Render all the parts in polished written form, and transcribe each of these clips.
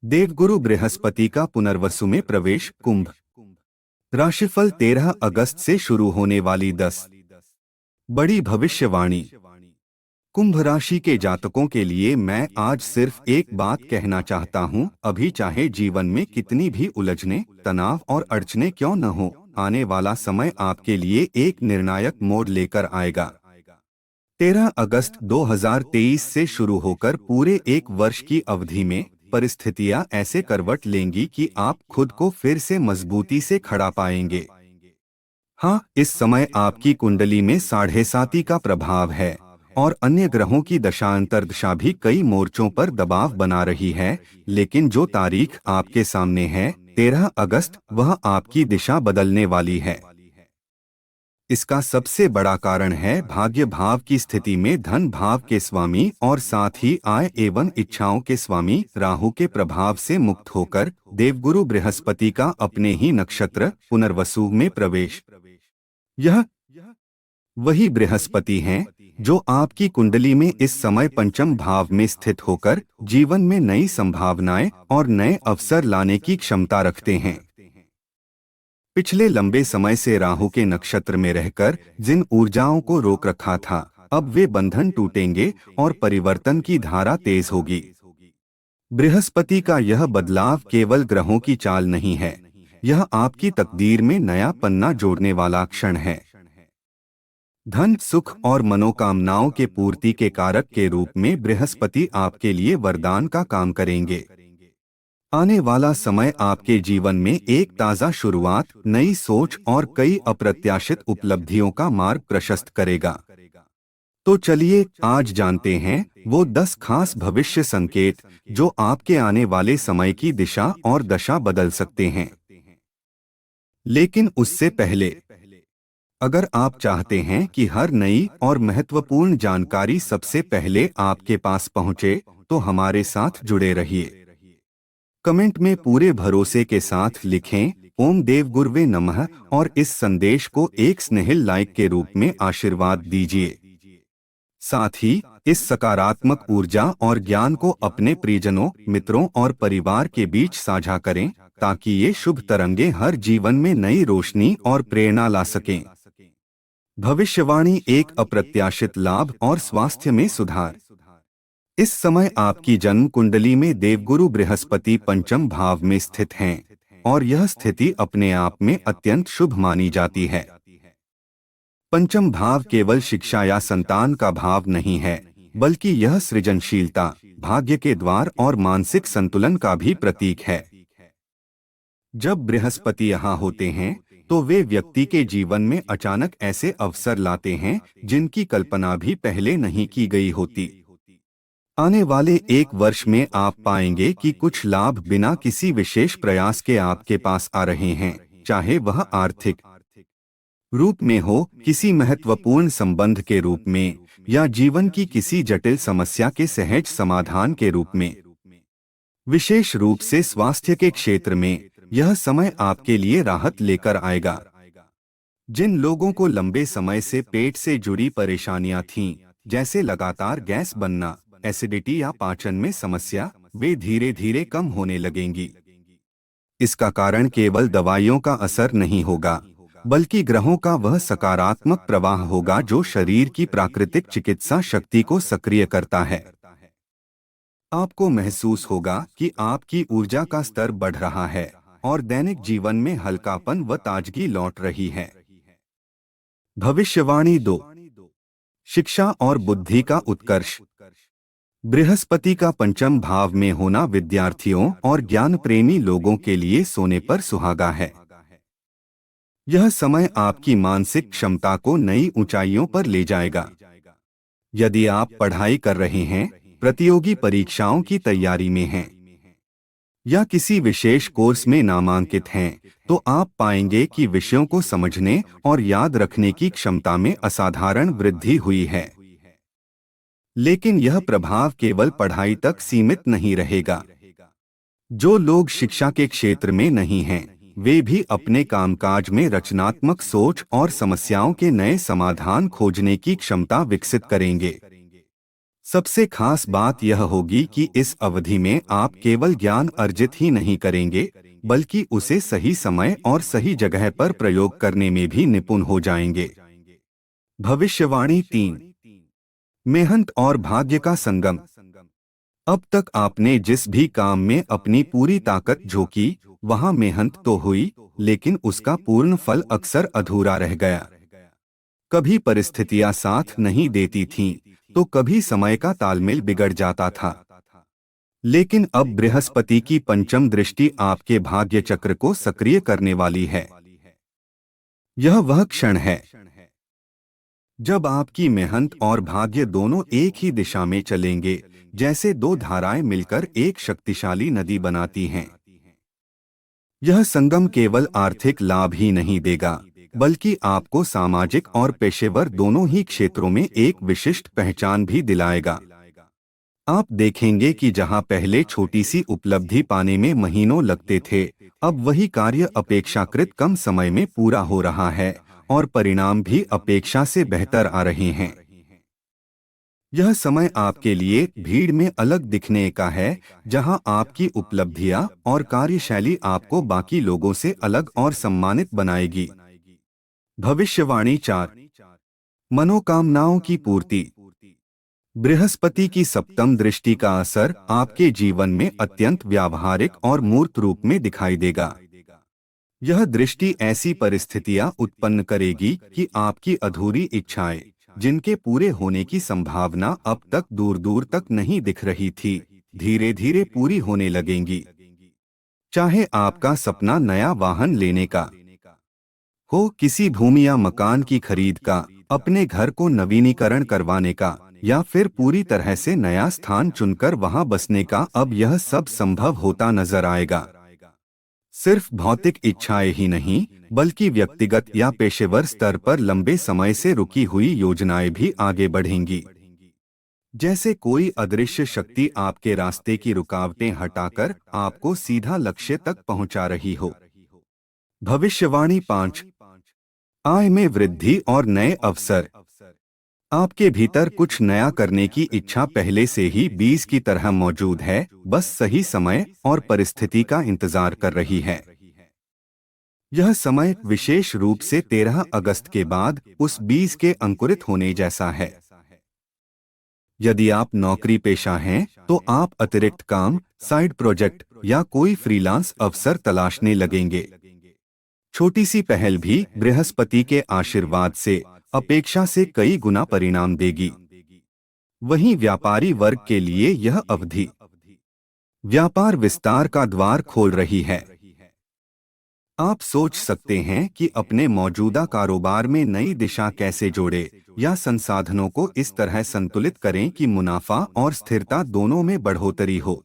देवगुरु बृहस्पति का पुनर्वसु में प्रवेश। कुंभ राशिफल 13 अगस्त से शुरू होने वाली 10 बड़ी भविष्यवाणी। कुंभ राशि के जातकों के लिए मैं आज सिर्फ एक बात कहना चाहता हूँ, अभी चाहे जीवन में कितनी भी उलझने, तनाव और अड़चने क्यों न हो, आने वाला समय आपके लिए एक निर्णायक मोड़ लेकर आएगा। 13 अगस्त 2023 से शुरू होकर पूरे एक वर्ष की अवधि में परिस्थितियां ऐसे करवट लेंगी कि आप खुद को फिर से मजबूती से खड़ा पाएंगे। हाँ, इस समय आपकी कुंडली में 7.5 का प्रभाव है और अन्य ग्रहों की दशांतरदशा भी कई मोर्चों पर दबाव बना रही है, लेकिन जो तारीख आपके सामने है 13 अगस्त, वह आपकी दिशा बदलने वाली है। इसका सबसे बड़ा कारण है भाग्य भाव की स्थिति में धन भाव के स्वामी और साथ ही आय एवं इच्छाओं के स्वामी राहु के प्रभाव से मुक्त होकर देवगुरु बृहस्पति का अपने ही नक्षत्र पुनर्वसु में प्रवेश। यह वही बृहस्पति हैं जो आपकी कुंडली में इस समय पंचम भाव में स्थित होकर जीवन में नई संभावनाएं और नए अवसर लाने की क्षमता रखते हैं। पिछले लंबे समय से राहु के नक्षत्र में रहकर जिन ऊर्जाओं को रोक रखा था, अब वे बंधन टूटेंगे और परिवर्तन की धारा तेज होगी। बृहस्पति का यह बदलाव केवल ग्रहों की चाल नहीं है, यह आपकी तकदीर में नया पन्ना जोड़ने वाला क्षण है। धन, सुख और मनोकामनाओं के पूर्ति के कारक के रूप में बृहस्पति आपके लिए वरदान का काम करेंगे। आने वाला समय आपके जीवन में एक ताज़ा शुरुआत, नई सोच और कई अप्रत्याशित उपलब्धियों का मार्ग प्रशस्त करेगा। तो चलिए आज जानते हैं वो 10 खास भविष्य संकेत जो आपके आने वाले समय की दिशा और दशा बदल सकते हैं। लेकिन उससे पहले, अगर आप चाहते हैं कि हर नई और महत्वपूर्ण जानकारी सबसे पहले आपके पास पहुंचे, तो हमारे साथ जुड़े रहिए। कमेंट में पूरे भरोसे के साथ लिखें ओम देव गुरुवे नमः और इस संदेश को एक स्नेहिल लाइक के रूप में आशीर्वाद दीजिए। साथ ही इस सकारात्मक ऊर्जा और ज्ञान को अपने प्रियजनों, मित्रों और परिवार के बीच साझा करें, ताकि ये शुभ तरंगे हर जीवन में नई रोशनी और प्रेरणा ला सकें। भविष्यवाणी, एक अप्रत्याशित लाभ और स्वास्थ्य में सुधार। इस समय आपकी जन्म कुंडली में देवगुरु बृहस्पति पंचम भाव में स्थित हैं और यह स्थिति अपने आप में अत्यंत शुभ मानी जाती है। पंचम भाव केवल शिक्षा या संतान का भाव नहीं है, बल्कि यह सृजनशीलता, भाग्य के द्वार और मानसिक संतुलन का भी प्रतीक है। जब बृहस्पति यहाँ होते हैं तो वे व्यक्ति के जीवन में अचानक ऐसे अवसर लाते हैं जिनकी कल्पना भी पहले नहीं की गई होती। आने वाले एक वर्ष में आप पाएंगे कि कुछ लाभ बिना किसी विशेष प्रयास के आपके पास आ रहे हैं, चाहे वह आर्थिक रूप में हो, किसी महत्वपूर्ण संबंध के रूप में, या जीवन की किसी जटिल समस्या के सहज समाधान के रूप में। विशेष रूप से स्वास्थ्य के क्षेत्र में यह समय आपके लिए राहत लेकर आएगा। जिन लोगों को लंबे समय से पेट से जुड़ी परेशानियां थीं, जैसे लगातार गैस बनना, एसिडिटी या पाचन में समस्या, वे धीरे धीरे कम होने लगेंगी। इसका कारण केवल दवाइयों का असर नहीं होगा, बल्कि ग्रहों का वह सकारात्मक प्रवाह होगा जो शरीर की प्राकृतिक चिकित्सा शक्ति को सक्रिय करता है। आपको महसूस होगा कि आपकी ऊर्जा का स्तर बढ़ रहा है और दैनिक जीवन में हल्कापन व ताजगी लौट रही है। भविष्यवाणी 2, शिक्षा और बुद्धि का उत्कर्ष। बृहस्पति का पंचम भाव में होना विद्यार्थियों और ज्ञान प्रेमी लोगों के लिए सोने पर सुहागा है। यह समय आपकी मानसिक क्षमता को नई ऊंचाइयों पर ले जाएगा। यदि आप पढ़ाई कर रहे हैं, प्रतियोगी परीक्षाओं की तैयारी में हैं, या किसी विशेष कोर्स में नामांकित हैं, तो आप पाएंगे कि विषयों को समझने और याद रखने की क्षमता में असाधारण वृद्धि हुई है। लेकिन यह प्रभाव केवल पढ़ाई तक सीमित नहीं रहेगा। जो लोग शिक्षा के क्षेत्र में नहीं हैं, वे भी अपने कामकाज में रचनात्मक सोच और समस्याओं के नए समाधान खोजने की क्षमता विकसित करेंगे। सबसे खास बात यह होगी कि इस अवधि में आप केवल ज्ञान अर्जित ही नहीं करेंगे, बल्कि उसे सही समय और सही जगह पर प्रयोग करने में भी निपुण हो जाएंगे। भविष्यवाणी 3। मेहनत और भाग्य का संगम। अब तक आपने जिस भी काम में अपनी पूरी ताकत झोंकी, वहां मेहनत तो हुई, लेकिन उसका पूर्ण फल अक्सर अधूरा रह गया। कभी परिस्थितियां साथ नहीं देती थीं, तो कभी समय का तालमेल बिगड़ जाता था। लेकिन अब बृहस्पति की पंचम दृष्टि आपके भाग्य चक्र को सक्रिय करने वाली है। यह वह क्षण है जब आपकी मेहनत और भाग्य दोनों एक ही दिशा में चलेंगे, जैसे दो धाराएं मिलकर एक शक्तिशाली नदी बनाती हैं। यह संगम केवल आर्थिक लाभ ही नहीं देगा, बल्कि आपको सामाजिक और पेशेवर दोनों ही क्षेत्रों में एक विशिष्ट पहचान भी दिलाएगा। आप देखेंगे कि जहां पहले छोटी सी उपलब्धि पाने में महीनों लगते थे, अब वही कार्य अपेक्षाकृत कम समय में पूरा हो रहा है और परिणाम भी अपेक्षा से बेहतर आ रहे हैं। यह समय आपके लिए भीड़ में अलग दिखने का है, जहां आपकी उपलब्धियां और कार्यशैली आपको बाकी लोगों से अलग और सम्मानित बनाएगी। भविष्यवाणी 4। मनोकामनाओं की पूर्ति। बृहस्पति की सप्तम दृष्टि का असर आपके जीवन में अत्यंत व्यावहारिक और मूर्त रूप में दिखाई देगा। यह दृष्टि ऐसी परिस्थितियां उत्पन्न करेगी कि आपकी अधूरी इच्छाएं, जिनके पूरे होने की संभावना अब तक दूर दूर तक नहीं दिख रही थी, धीरे धीरे पूरी होने लगेंगी। चाहे आपका सपना नया वाहन लेने का हो, किसी भूमि या मकान की खरीद का, अपने घर को नवीनीकरण करवाने का, या फिर पूरी तरह से नया स्थान चुनकर वहां बसने का, अब यह सब संभव होता नजर आएगा। सिर्फ भौतिक इच्छाएं ही नहीं, बल्कि व्यक्तिगत या पेशेवर स्तर पर लंबे समय से रुकी हुई योजनाएं भी आगे बढ़ेंगी। जैसे कोई अदृश्य शक्ति आपके रास्ते की रुकावटें हटाकर आपको सीधा लक्ष्य तक पहुंचा रही हो। भविष्यवाणी 5। आय में वृद्धि और नए अवसर। आपके भीतर कुछ नया करने की इच्छा पहले से ही बीज की तरह मौजूद है, बस सही समय और परिस्थिति का इंतजार कर रही है। यह समय विशेष रूप से 13 अगस्त के बाद उस बीज के अंकुरित होने जैसा है। यदि आप नौकरी पेशा हैं, तो आप अतिरिक्त काम, साइड प्रोजेक्ट या कोई फ्रीलांस अवसर तलाशने लगेंगे। छोटी सी पहल भी बृहस्पति के आशीर्वाद से अपेक्षा से कई गुना परिणाम देगी। वहीं व्यापारी वर्ग के लिए यह अवधि व्यापार विस्तार का द्वार खोल रही है। आप सोच सकते हैं कि अपने मौजूदा कारोबार में नई दिशा कैसे जोड़े या संसाधनों को इस तरह संतुलित करें कि मुनाफा और स्थिरता दोनों में बढ़ोतरी हो।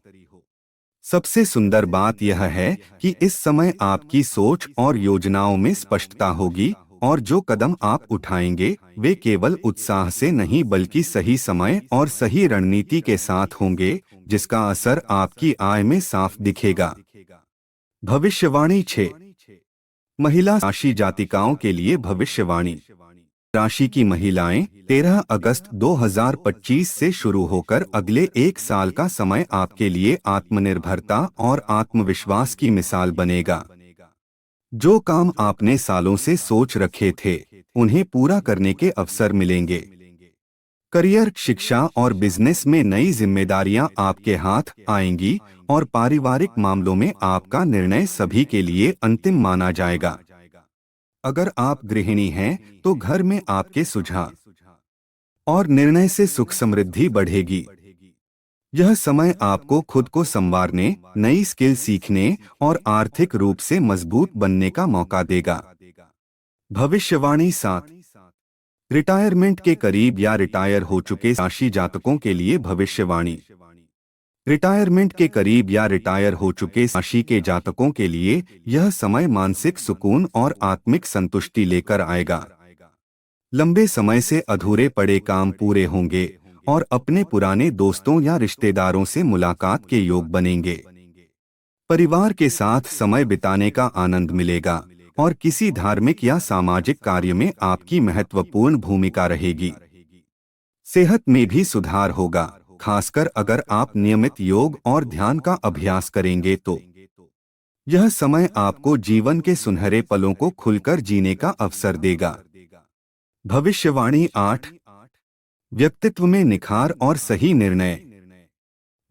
सबसे सुंदर बात यह है कि इस समय आपकी सोच और योजनाओं में स्पष्टता होगी, और जो कदम आप उठाएंगे वे केवल उत्साह से नहीं, बल्कि सही समय और सही रणनीति के साथ होंगे, जिसका असर आपकी आय में साफ दिखेगा। भविष्यवाणी 6। महिला राशि जातिकाओं के लिए भविष्यवाणी। राशि की महिलाएं 13 अगस्त 2025 से शुरू होकर अगले एक साल का समय आपके लिए आत्मनिर्भरता और आत्मविश्वास की मिसाल बनेगा। जो काम आपने सालों से सोच रखे थे, उन्हें पूरा करने के अवसर मिलेंगे। करियर, शिक्षा और बिजनेस में नई जिम्मेदारियां आपके हाथ आएंगी, और पारिवारिक मामलों में आपका निर्णय सभी के लिए अंतिम माना जाएगा। अगर आप गृहिणी हैं, तो घर में आपके सुझाव और निर्णय से सुख समृद्धि बढ़ेगी। यह समय आपको खुद को संवारने, नई स्किल सीखने और आर्थिक रूप से मजबूत बनने का मौका देगा। भविष्यवाणी 7। रिटायरमेंट के करीब या रिटायर हो चुके राशि जातकों के लिए भविष्यवाणी। रिटायरमेंट के करीब या रिटायर हो चुके राशि के जातकों के लिए यह समय मानसिक सुकून और आत्मिक संतुष्टि लेकर आएगा। लंबे समय से अधूरे पड़े काम पूरे होंगे और अपने पुराने दोस्तों या रिश्तेदारों से मुलाकात के योग बनेंगे। परिवार के साथ समय बिताने का आनंद मिलेगा और किसी धार्मिक या सामाजिक कार्य में आपकी महत्वपूर्ण भूमिका रहेगी। सेहत में भी सुधार होगा। खासकर अगर आप नियमित योग और ध्यान का अभ्यास करेंगे तो यह समय आपको जीवन के सुनहरे पलों को खुलकर जीने का अवसर देगा। भविष्यवाणी 8। व्यक्तित्व में निखार और सही निर्णय।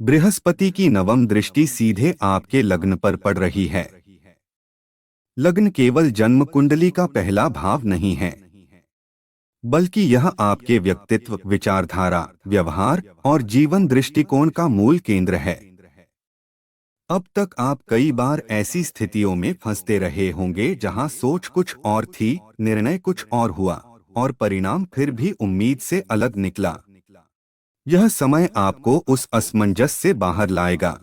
बृहस्पति की नवम दृष्टि सीधे आपके लग्न पर पड़ रही है। लग्न केवल जन्म कुंडली का पहला भाव नहीं है, बल्कि यह आपके व्यक्तित्व, विचारधारा, व्यवहार और जीवन दृष्टिकोण का मूल केंद्र है। अब तक आप कई बार ऐसी स्थितियों में फंसते रहे होंगे जहां सोच कुछ और थी, निर्णय कुछ और हुआ और परिणाम फिर भी उम्मीद से अलग निकला। यह समय आपको उस असमंजस से बाहर लाएगा।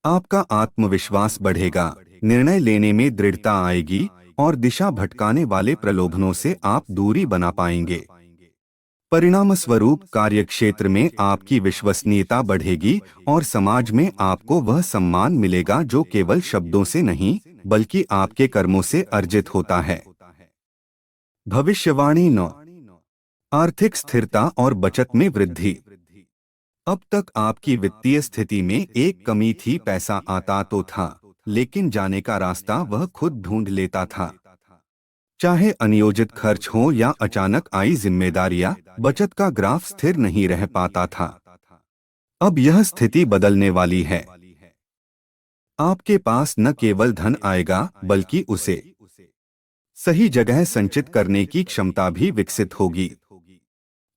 आपका आत्मविश्वास बढ़ेगा, निर्णय लेने में दृढ़ता आएगी और दिशा भटकाने वाले प्रलोभनों से आप दूरी बना पाएंगे। परिणामस्वरूप कार्यक्षेत्र में आपकी विश्वसनीयता बढ़ेगी और समाज में आपको वह सम्मान मिलेगा जो केवल शब्दों से नहीं, बल्कि आपके कर्मों से अर्जित होता है। भविष्यवाणी 9। आर्थिक स्थिरता और बचत में वृद्धि। अब तक आपकी वित्तीय स्थिति में एक कमी थी, पैसा आता तो था, लेकिन जाने का रास्ता वह खुद ढूंढ लेता था। चाहे अनियोजित खर्च हो या अचानक आई जिम्मेदारियां, बचत का ग्राफ स्थिर नहीं रह पाता था। अब यह स्थिति बदलने वाली है। आपके पास न केवल धन आएगा, बल्कि उसे सही जगह संचित करने की क्षमता भी विकसित होगी।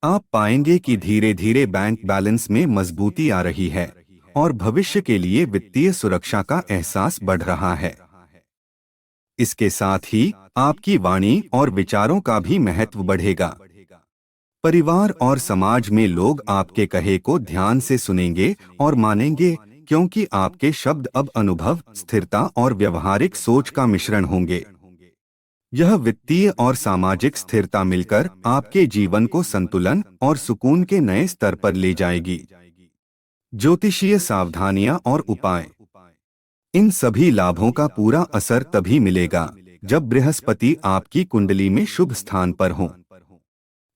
आप पाएंगे कि धीरे धीरे बैंक बैलेंस में मजबूती आ रही है और भविष्य के लिए वित्तीय सुरक्षा का एहसास बढ़ रहा है। इसके साथ ही आपकी वाणी और विचारों का भी महत्व बढ़ेगा। परिवार और समाज में लोग आपके कहे को ध्यान से सुनेंगे और मानेंगे, क्योंकि आपके शब्द अब अनुभव, स्थिरता और व्यवहारिक सोच का मिश्रण होंगे। यह वित्तीय और सामाजिक स्थिरता मिलकर आपके जीवन को संतुलन और सुकून के नए स्तर पर ले जाएगी। ज्योतिषीय सावधानियां और उपाय। इन सभी लाभों का पूरा असर तभी मिलेगा जब बृहस्पति आपकी कुंडली में शुभ स्थान पर हो।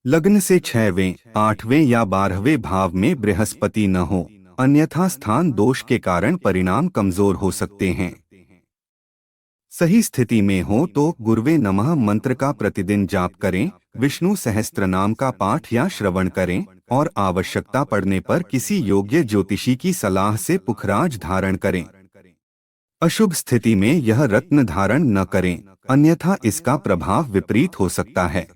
लग्न से 6वें, 8वें या 12वें भाव में बृहस्पति न हो, अन्यथा स्थान दोष के कारण परिणाम कमजोर हो सकते हैं। सही स्थिति में हो तो गुरुवे नमः मंत्र का प्रतिदिन जाप करें, विष्णु सहस्त्रनाम का पाठ या श्रवण करें और आवश्यकता पड़ने पर किसी योग्य ज्योतिषी की सलाह से पुखराज धारण करें। अशुभ स्थिति में यह रत्न धारण न करें, अन्यथा इसका प्रभाव विपरीत हो सकता है।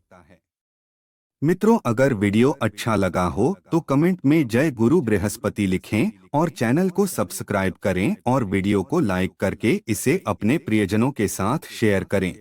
मित्रों, अगर वीडियो अच्छा लगा हो तो कमेंट में जय गुरु बृहस्पति लिखें और चैनल को सब्सक्राइब करें और वीडियो को लाइक करके इसे अपने प्रियजनों के साथ शेयर करें।